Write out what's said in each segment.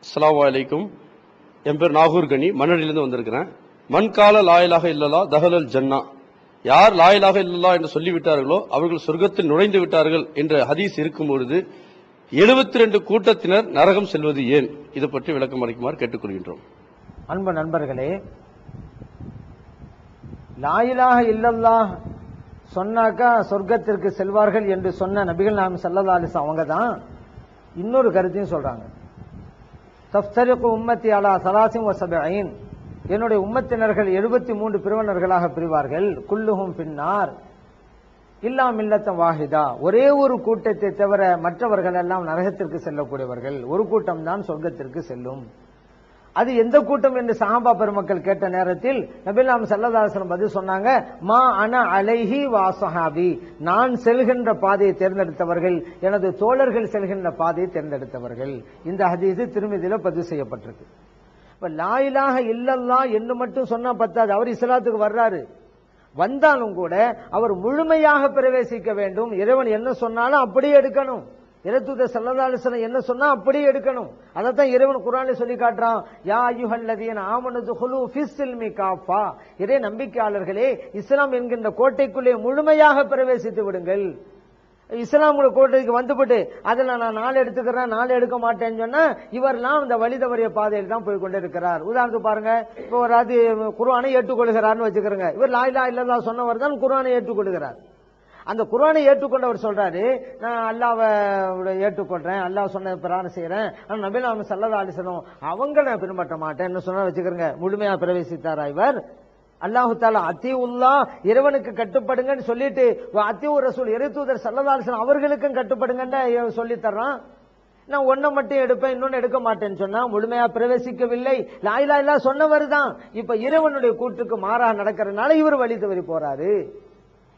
அஸ்ஸலாமு அலைக்கும். என் பேர் நாகூர் கனி, மண்ணடியிலிருந்து வந்திருக்கிறேன். மண்கால லாயிலாக இல்லலா தஹலல் ஜன்னா, யார் லாயிலாக இல்லல்லா என்று சொல்லிவிட்டார்களோ அவர்கள் சொர்க்கத்தில் நுழைந்து விட்டார்கள் என்ற ஹதீஸ் இருக்கும்பொழுது 72 கூட்டத்தினர் நரகம் செல்வது ஏன்? இது பற்றி விளக்கம் அளிக்குமாறு கேட்டுக்கொள்கின்றோம். அன்பு நண்பர்களே, லாயிலாக இல்லல்லாஹ் சொன்னாக்கா சொர்க்கத்திற்கு செல்வார்கள் என்று சொன்ன நபிகள் நாயகம் ஸல்லல்லாஹு அலைஹி வஸல்லம் அவங்க தான் இன்னொரு கருத்தையும் சொல்றாங்க. தஃப்தரிகு உம்மத்தி அலா ஸலாசின் வ ஸபஈன், என்னுடைய உம்மத்தினர்கள் 73 பிரிவினர்களாக பிரிவார்கள். குல்லுஹும் பின்னார் இல்லா மில்லத்தம் வாஹிதா, ஒரே ஒரு கூட்டத்தை தவிர மற்றவர்கள் எல்லாம் நரகத்திற்கு செல்லக்கூடியவர்கள். ஒரு கூட்டம் தான் சொர்க்கத்திற்கு செல்லும். அது எந்த கூட்டம் என்று சஹாபா பெருமக்கள் கேட்ட நேரத்தில் நபிகள் நாயகம் ஸல்லல்லாஹு அலைஹி வஸல்லம் பதில் சொன்னாங்க, மா அன அலைஹி வா ஸஹாபி, நான் செல்கின்ற பாதையை தேர்ந்தெடுத்தவர்கள், எனது தோழர்கள் செல்கின்ற பாதையை தேர்ந்தெடுத்தவர்கள். இந்த ஹதீஸ் திருமிதியில பதிவு செய்யப்பட்டிருக்கு. இப்ப லா இலாஹ இல்லல்லாஹ் என்று மட்டும் சொன்னா பத்தாது. அவர் இஸ்லாத்துக்கு வர்றாரு, வந்தாலும் கூட அவர் முழுமையாக பிரவேசிக்க வேண்டும். இறைவன் என்ன சொன்னாலும் அப்படியே எடுக்கணும். இறைத்தூதர் ஸல்லல்லாஹு அலைஹி வஸல்லம் என்ன சொன்னா அப்படியே எடுக்கணும். அதைத்தான் இறைவன் குர்ஆனில் சொல்லி காட்டுறான். யா அய்யுஹல்லதீன ஆமனு துஹுலு ஃபிஸ்ஸில்மி காஃபா, இறை நம்பிக்கையாளர்களே, இஸ்லாம் என்கின்ற கோட்டைக்குள்ளே முழுமையாக பிரவேசித்து விடுங்கள். இஸ்லாம் கோட்டைக்கு வந்துவிட்டு அதுல நான் 4 எடுத்துக்கிறேன் 4 எடுக்க மாட்டேன்னு சொன்னா இவரெல்லாம் இந்த வழி தவறிய பாதையில் தான் போய் கொண்டு இருக்கிறார். உதாரணத்துக்கு பாருங்க, இப்போ ஒரு அது குர்ஆனை ஏற்றுக்கொள்கிறார்னு வச்சுக்கிறேங்க. இவர் லா இலாஹ இல்லல்லாஹ் சொன்னவர் தான் குர்ஆனை ஏற்றுக்கொள்கிறார். அந்த குர்ஆனை ஏற்றுக்கொண்டவர் சொல்றாரு, நான் அல்லாஹ்வை ஏற்றுக்கொள்றேன், அல்லாஹ் சொன்ன பிரகாரம் செய்யறேன், ஆனா நபிகள் நாயகம் ஸல்லல்லாஹு அலைஹி வஸல்லம் அவங்கள நான் பின்பற்ற மாட்டேன்னு சொன்னா வச்சுக்கிறேங்க. முழுமையா பிரவேசித்தாரா இவர்? அல்லாஹு தஆலா அத்தீஉல்லா, இறைவனுக்கு கட்டுப்படுங்கன்னு சொல்லிட்டு அத்தீஉ ரசூல் இறைத்தூதர் ஸல்லல்லாஹு அலைஹி வஸல்லம் அவர்களுக்கும் கட்டுப்படுங்கன்னு சொல்லி தர்றான். நான் ஒன்ன மட்டும் எடுப்பேன் இன்னொன்னு எடுக்க மாட்டேன்னு சொன்னா முழுமையா பிரவேசிக்கவில்லை. லா இலாஹ இல்லல்லாஹ் சொன்னவர் தான் இப்ப இறைவனுடைய கூற்றுக்கு மாறாக நடக்கிறதுனால இவர் வழி தவறி போறாரு.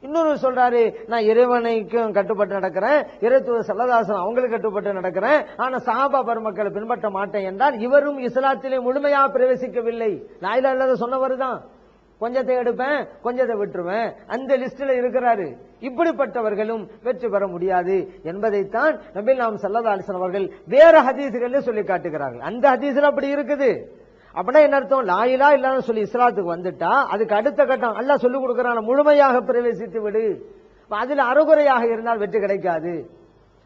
இன்னொரு சொல்றாரு, நான் இறைவனுக்கும் கட்டுப்பட்டு நடக்கிறேன், இறைத்தூதர் ஸல்லல்லாஹு அலைஹி வஸல்லம் அவங்களுக்கு கட்டுப்பட்டு நடக்கிறேன், ஆனா சஹாபா பெருமக்களை பின்பற்ற மாட்டேன் என்றால் இவரும் இஸ்லாத்திலே முழுமையாக பிரவேசிக்கவில்லை. லா இலாஹ இல்லல்லாஹ் சொன்னவர் தான், கொஞ்சத்தை எடுப்பேன் கொஞ்சத்தை விட்டுருவேன், அந்த லிஸ்ட்ல இருக்கிறாரு. இப்படிப்பட்டவர்களும் வெற்றி பெற முடியாது என்பதைத்தான் நபிகள் நாயகம் ஸல்லல்லாஹு அலைஹி வஸல்லம் அவர்கள் வேற ஹதீஸ்களில் சொல்லி காட்டுகிறார்கள். அந்த ஹதீஸ்ல அப்படி இருக்குது. அப்படின்னா என்ன அர்த்தம்? லா இலாஹ இல்லல்லாஹ் சொல்லி இஸ்லாத்துக்கு வந்துட்டா அதுக்கு அடுத்த கட்டம் அல்லாஹ் சொல்லி கொடுக்கிறான், முழுமையாக பிரவேசித்து விடு. அதுல அறகுறையாக இருந்தால் வெற்றி கிடைக்காது.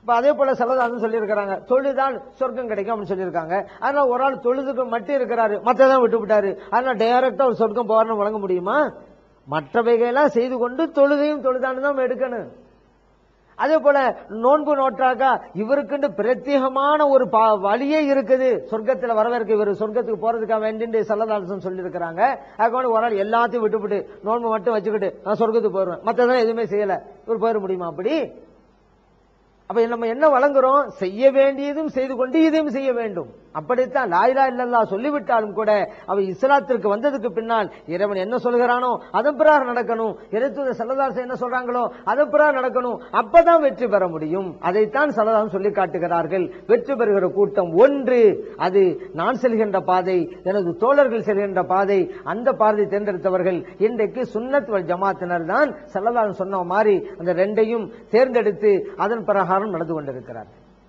இப்ப அதே போல ஸல்லல்லாஹு சொல்லி இருக்கிறாங்க, தொழுதால் சொர்க்கம் கிடைக்கும் அப்படின்னு சொல்லியிருக்காங்க. அதனால ஒரு ஆள் தொழுதுக்கு மட்டும் இருக்கிறாரு, மற்றதான் விட்டு விட்டாரு, அதனால டைரக்டா ஒரு சொர்க்கம் போவார்னு வழங்க முடியுமா? மற்றவைகளெல்லாம் செய்து கொண்டு தொழுகையும் தொழுதான்னு தான் எடுக்கணும். அதே போல நோன்பு நோட்டாக்கா இவருக்குன்னு பிரத்யேகமான ஒரு வழியே இருக்குது சொர்க்கத்துல வரவேற்க, இவர் சொர்க்கத்துக்கு போறதுக்காக வேண்டிய ஸல்லல்லாஹு அலைஹி வஸல்லம் சொல்லி இருக்கிறாங்க. அதுக்கு ஒரு ஆள் எல்லாத்தையும் விட்டுவிட்டு நோன்பு மட்டும் வச்சுக்கிட்டு நான் சொர்க்கத்துக்கு போயிருவேன், மற்றதான் எதுவுமே செய்யல, இவர் போயிட முடியுமா? அப்படி அப்ப நம்ம என்ன வழங்குறோம்? செய்ய வேண்டியதும் செய்து கொண்டு இதையும் செய்ய வேண்டும். அப்படித்தான் லா இலாஹ இல்லல்லாஹ் சொல்லிவிட்டாலும் கூட அவர் இஸ்லாத்திற்கு வந்ததுக்கு பின்னால் இறைவன் என்ன சொல்கிறானோ அதன் பிரகாரம் நடக்கணும், இறைத்தூதர் ஸல்லல்லாஹு அலைஹி வஸல்லம் என்ன சொல்றாங்களோ அதன் பிரகாரம் நடக்கணும். அப்பதான் வெற்றி பெற முடியும். அதைத்தான் ஸல்லல்லாஹு சொல்லி காட்டுகிறார்கள். வெற்றி பெறுகிற கூட்டம் ஒன்று, அது நான் செல்கின்ற பாதை, எனது தோழர்கள் செல்கின்ற பாதை, அந்த பாதையை தேர்ந்தெடுத்தவர்கள் இன்றைக்கு சுன்னத் வல் ஜமாத்தினர் தான். ஸல்லல்லாஹு சொன்ன மாதிரி அந்த ரெண்டையும் தேர்ந்தெடுத்து அதன் பிரகாரம் நடந்து கொண்டிருக்கிறார்.